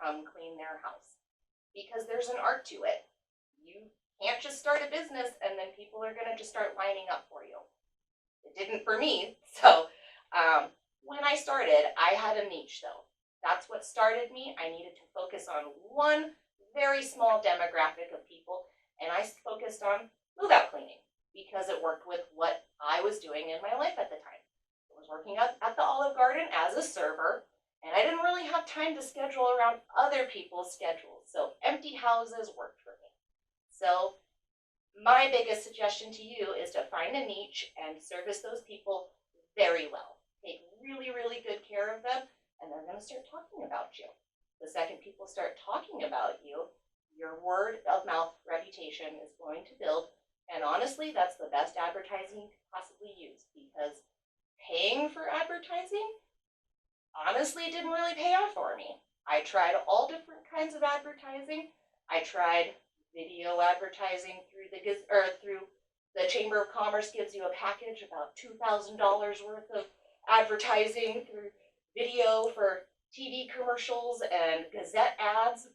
come clean their house, because there's an art to it. You can't just start a business and then people are going to just start lining up for you. It didn't for me. So when I started, I had a niche though. That's what started me. I needed to focus on one very small demographic of people, and I focused on move-out cleaning because it worked with what I was doing in my life at the time. I was working at the Olive Garden as a server, and I didn't really have time to schedule around other people's schedules, so empty houses worked for me. So my biggest suggestion to you is to find a niche and service those people very well. Take really, really good care of them, and they're going to start talking about you. The second people start talking about you, your word of mouth reputation is going to build. And honestly, that's the best advertising you could possibly use, because paying for advertising, honestly, didn't really pay off for me. I tried all different kinds of advertising. I tried video advertising through the Chamber of Commerce gives you a package about $2,000 worth of advertising through video for TV commercials and Gazette ads.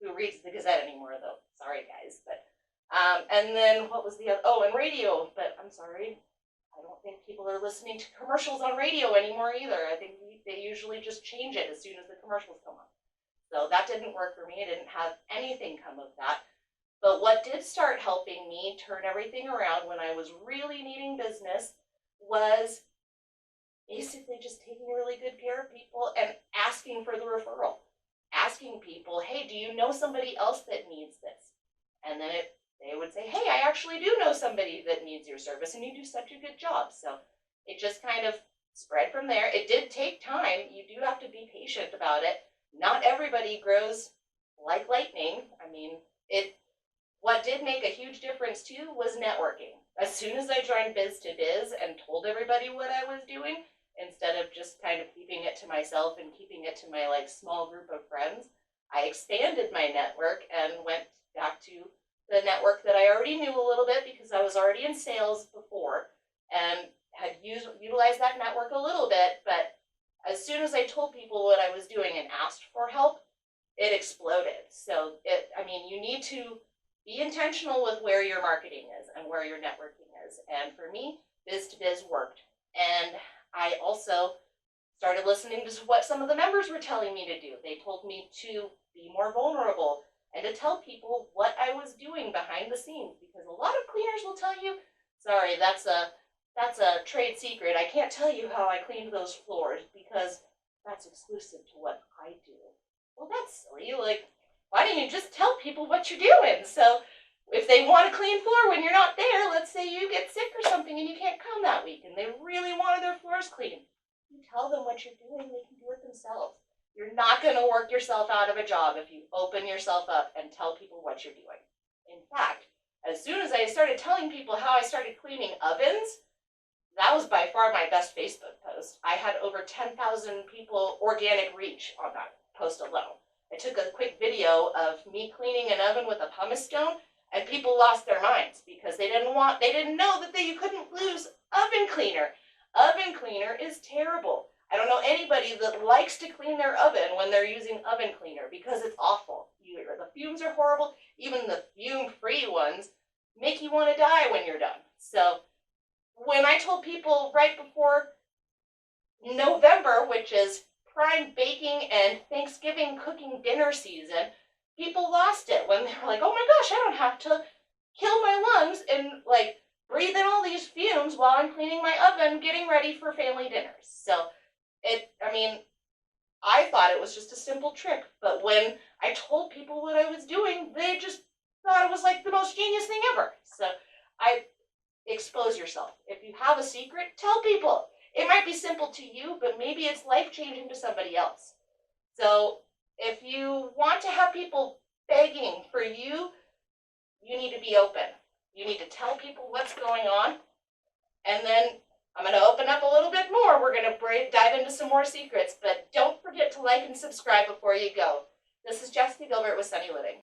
Who reads the Gazette anymore, though? Sorry, guys. But and then what was the other? Oh, and radio. But I'm sorry, I don't think people are listening to commercials on radio anymore either. I think they usually just change it as soon as the commercials come on. So that didn't work for me. I didn't have anything come of that. But what did start helping me turn everything around when I was really needing business was basically just taking really good care of people and asking for the referral. Asking people, hey, do you know somebody else that needs this? And then they would say, hey, I actually do know somebody that needs your service, and you do such a good job. So it just kind of spread from there. It did take time. You do have to be patient about it. Not everybody grows like lightning. I mean, what did make a huge difference too was networking. As soon as I joined Biz to Biz and told everybody what I was doing, instead of just kind of keeping it to myself and keeping it to my small group of friends, I expanded my network and went back to the network that I already knew a little bit, because I was already in sales before and had utilized that network a little bit. But as soon as I told people what I was doing and asked for help, it exploded. So you need to be intentional with where your marketing is and where your networking is. And for me, Biz to Biz worked. And I also started listening to what some of the members were telling me to do. They told me to be more vulnerable and to tell people what I was doing behind the scenes, because a lot of cleaners will tell you, sorry, that's a trade secret. I can't tell you how I cleaned those floors because that's exclusive to what I do. Well, that's silly. Why don't you just tell people what you're doing? So if they want a clean floor when you're not there, let's say you get sick or something and you can't come that week and they really wanted their floors clean, you tell them what you're doing, they can do it themselves. You're not going to work yourself out of a job if you open yourself up and tell people what you're doing. In fact, as soon as I started telling people how I started cleaning ovens, that was by far my best Facebook post. I had over 10,000 people organic reach on that post alone. I took a quick video of me cleaning an oven with a pumice stone, and people lost their minds because they didn't know that you couldn't lose oven cleaner. Oven cleaner is terrible. I don't know anybody that likes to clean their oven when they're using oven cleaner, because it's awful. The fumes are horrible. Even the fume-free ones make you want to die when you're done. So when I told people right before November, which is prime baking and Thanksgiving cooking dinner season, people lost it when they were like, oh my gosh, I don't have to kill my lungs and breathe in all these fumes while I'm cleaning my oven getting ready for family dinners. So I thought it was just a simple trick, but when I told people what I was doing, they just thought it was the most genius thing ever. So expose yourself. If you have a secret, tell people. It might be simple to you, but maybe it's life-changing to somebody else. So if you want to have people begging for you, you need to be open. You need to tell people what's going on. And then I'm going to open up a little bit more. We're going to dive into some more secrets, but don't forget to like and subscribe before you go. This is Jessica Gilbert with Sunny Living.